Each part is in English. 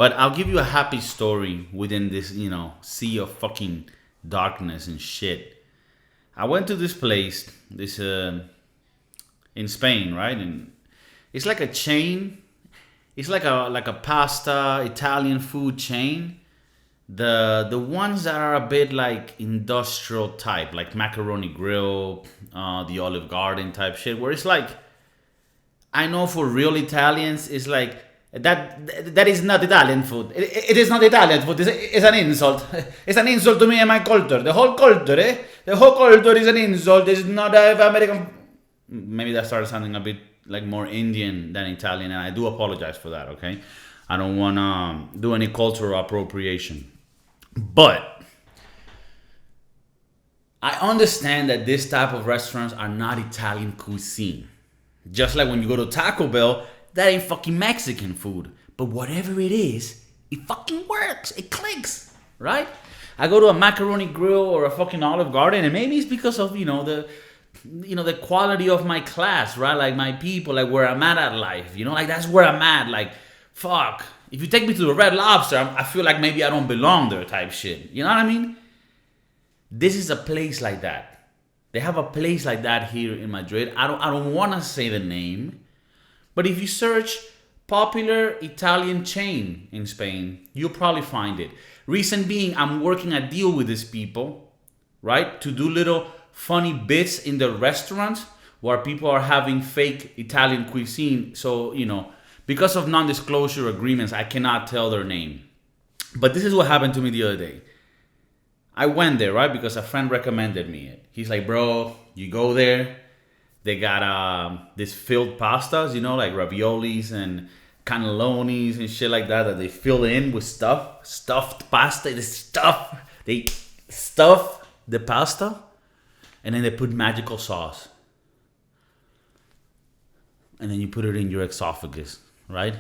But I'll give you a happy story within this, sea of fucking darkness and shit. I went to this place, in Spain, right? And it's like a chain. It's like a pasta Italian food chain. The ones that are a bit like industrial type, like Macaroni Grill, the Olive Garden type shit, where it's like, I know for real Italians, it's like that is not Italian food. It is not Italian food. It's an insult. It's an insult to me and my culture. The whole culture, The whole culture is an insult. It's not American. Maybe that started sounding a bit like more Indian than Italian, and I do apologize for that. Okay, I don't want to do any cultural appropriation. But I understand that this type of restaurants are not Italian cuisine. Just like when you go to Taco Bell, that ain't fucking Mexican food. But whatever it is, it fucking works. It clicks, right? I go to a Macaroni Grill or a fucking Olive Garden, and maybe it's because of, the quality of my class, right? Like my people, like where I'm at life, like that's where I'm at. Like, fuck. If you take me to the Red Lobster, I feel like maybe I don't belong there type shit. You know what I mean? This is a place like that. They have a place like that here in Madrid. I don't want to say the name, but if you search popular Italian chain in Spain, you'll probably find it. Reason being, I'm working a deal with these people, right? To do little funny bits in the restaurants where people are having fake Italian cuisine. So, because of non-disclosure agreements, I cannot tell their name. But this is what happened to me the other day. I went there, right? Because a friend recommended me it. He's like, bro, you go there. They got this filled pastas, like raviolis and cannellonis and shit like that they fill in with stuffed pasta. They stuff the pasta, and then they put magical sauce. And then you put it in your esophagus, right?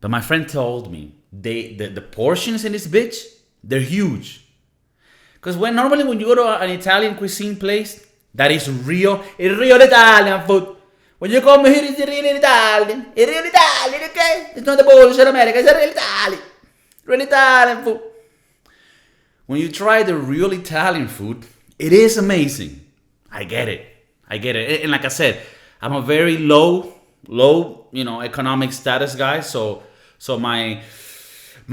But my friend told me the portions in this bitch, they're huge. Because normally when you go to an Italian cuisine place, that is it's real Italian food. When you come here, it's real Italian. It's real Italian, okay? It's not the bullshit America, it's real Italian. Real Italian food. When you try the real Italian food, it is amazing. I get it. And like I said, I'm a very low, economic status guy. So my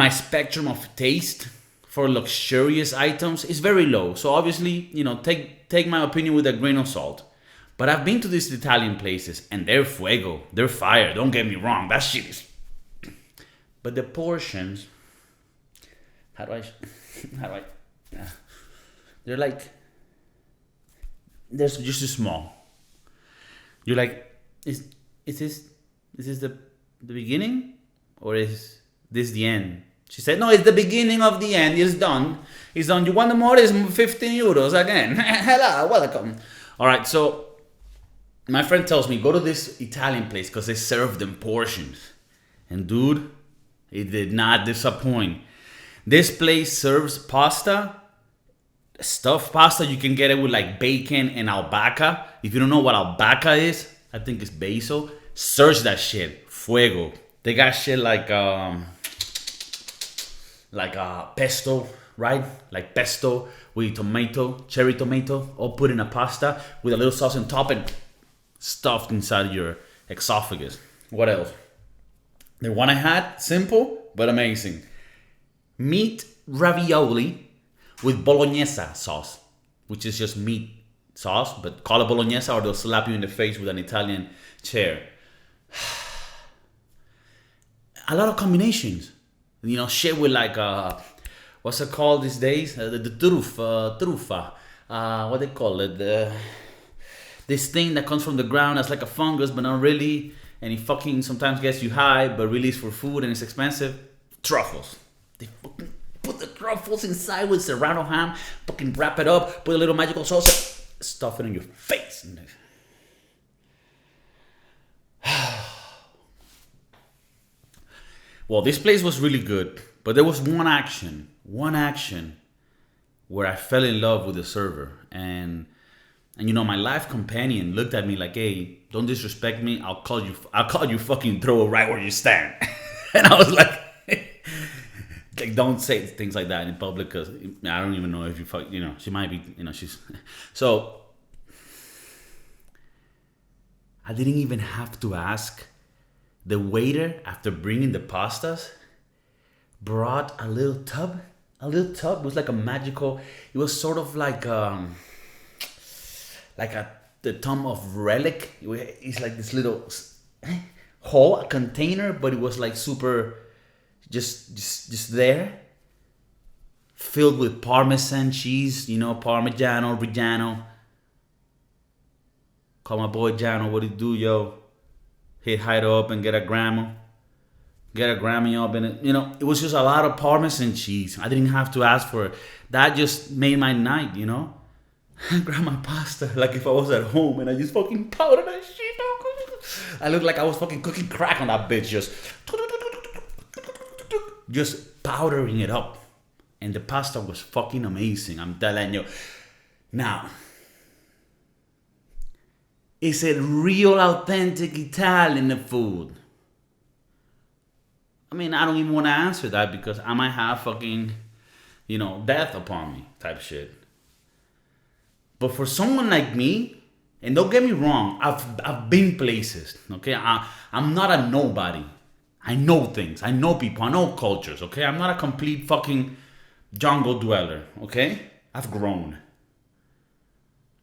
spectrum of taste for luxurious items is very low. So obviously, take my opinion with a grain of salt. But I've been to these Italian places and they're fuego. They're fire. Don't get me wrong. That shit is. But the portions, they're like, they're just too small. You're like, is this the beginning, or is this the end? She said, no, it's the beginning of the end. It's done. It's done. You want more? It's 15 euros again. Hello, welcome. All right, so my friend tells me, go to this Italian place because they serve them portions. And dude, it did not disappoint. This place serves pasta, stuffed pasta. You can get it with like bacon and albahaca. If you don't know what albahaca is, I think it's basil. Search that shit. Fuego. They got shit like pesto, right? Like pesto with tomato, cherry tomato, all put in a pasta with a little sauce on top and stuffed inside your esophagus. What else? The one I had, simple but amazing. Meat ravioli with bolognese sauce, which is just meat sauce, but call it bolognese or they'll slap you in the face with an Italian chair. A lot of combinations. Shit with like, what's it called these days? The truffa. What they call it? This thing that comes from the ground that's like a fungus, but not really. And it fucking sometimes gets you high, but really it's for food and it's expensive. Truffles. They fucking put the truffles inside with serrano ham, fucking wrap it up, put a little magical sauce, stuff it in your face. Well, this place was really good, but there was one action where I fell in love with the server. And my life companion looked at me like, hey, don't disrespect me. I'll call you fucking throw it right where you stand. And I was like, don't say things like that in public because I don't even know if you fuck, she might be, she's. So I didn't even have to ask. The waiter, after bringing the pastas, brought a little tub. A little tub. It was like a magical. It was sort of like the tomb of relic. It's like this little hole, a container, but it was like super, just there, filled with Parmesan cheese. Parmigiano Reggiano. Call my boy Jano. What do you do, yo? Hit hide up and get a grandma. Get a Grammy up in it. It was just a lot of Parmesan cheese. I didn't have to ask for it. That just made my night, I grabbed my pasta like if I was at home and I just fucking powdered that shit. I looked like I was fucking cooking crack on that bitch. Just powdering it up. And the pasta was fucking amazing. I'm telling you. Now, is it real authentic Italian food? I mean, I don't even want to answer that because I might have fucking, death upon me type shit. But for someone like me, and don't get me wrong, I've been places, okay? I'm not a nobody. I know things. I know people. I know cultures, okay? I'm not a complete fucking jungle dweller, okay? I've grown.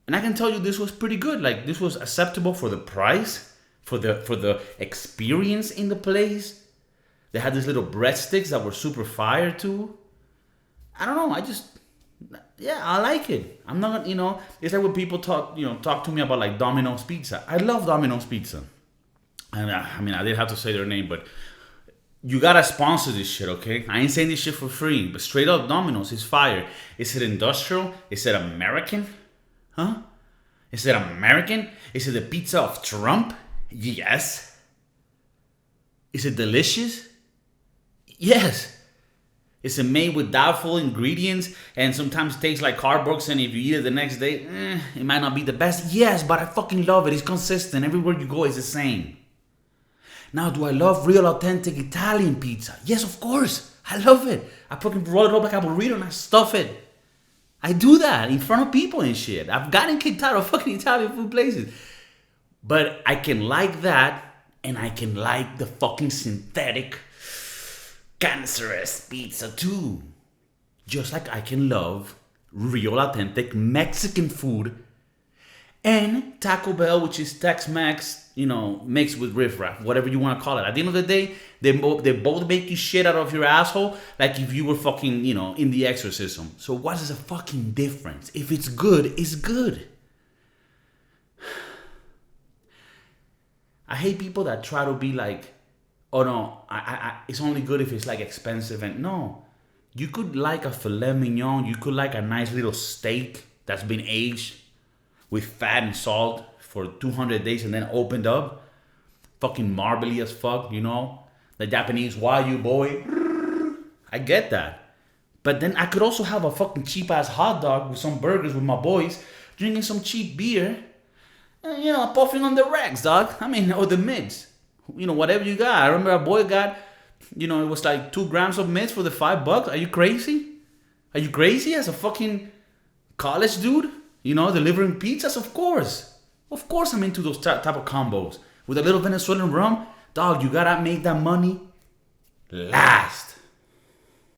And I can tell you this was pretty good. Like, this was acceptable for the price, for the experience in the place. They had these little breadsticks that were super fire too. I don't know. I like it. I'm not, it's like when people talk to me about like Domino's Pizza. I love Domino's Pizza. And I did have to say their name, but you gotta sponsor this shit, okay? I ain't saying this shit for free, but straight up Domino's is fire. Is it industrial? Is it American? Huh? Is it American? Is it the pizza of Trump? Yes. Is it delicious? Yes. Is it made with doubtful ingredients and sometimes tastes like cardboard, and if you eat it the next day, it might not be the best? Yes, but I fucking love it. It's consistent. Everywhere you go, it's the same. Now, do I love real authentic Italian pizza? Yes, of course. I love it. I fucking roll it up like a burrito and I stuff it. I do that in front of people and shit. I've gotten kicked out of fucking Italian food places. But I can like that, and I can like the fucking synthetic, cancerous pizza too. Just like I can love real authentic Mexican food and Taco Bell, which is Tex-Mex, mixed with riffraff, whatever you want to call it. At the end of the day, they both make you shit out of your asshole like if you were fucking, in the exorcism. So what is the fucking difference? If it's good, it's good. I hate people that try to be like, oh no, it's only good if it's like expensive. And no, you could like a filet mignon. You could like a nice little steak that's been aged with fat and salt for 200 days and then opened up. Fucking marbly as fuck, The Japanese Wagyu boy. I get that. But then I could also have a fucking cheap ass hot dog with some burgers with my boys, drinking some cheap beer, and, puffing on the rags, dog. Or the mids. Whatever you got. I remember a boy got, it was like 2 grams of mids for the $5. Are you crazy? Are you crazy as a fucking college dude? Delivering pizzas? Of course. Of course I'm into those type of combos. With a little Venezuelan rum, dog, you gotta make that money last.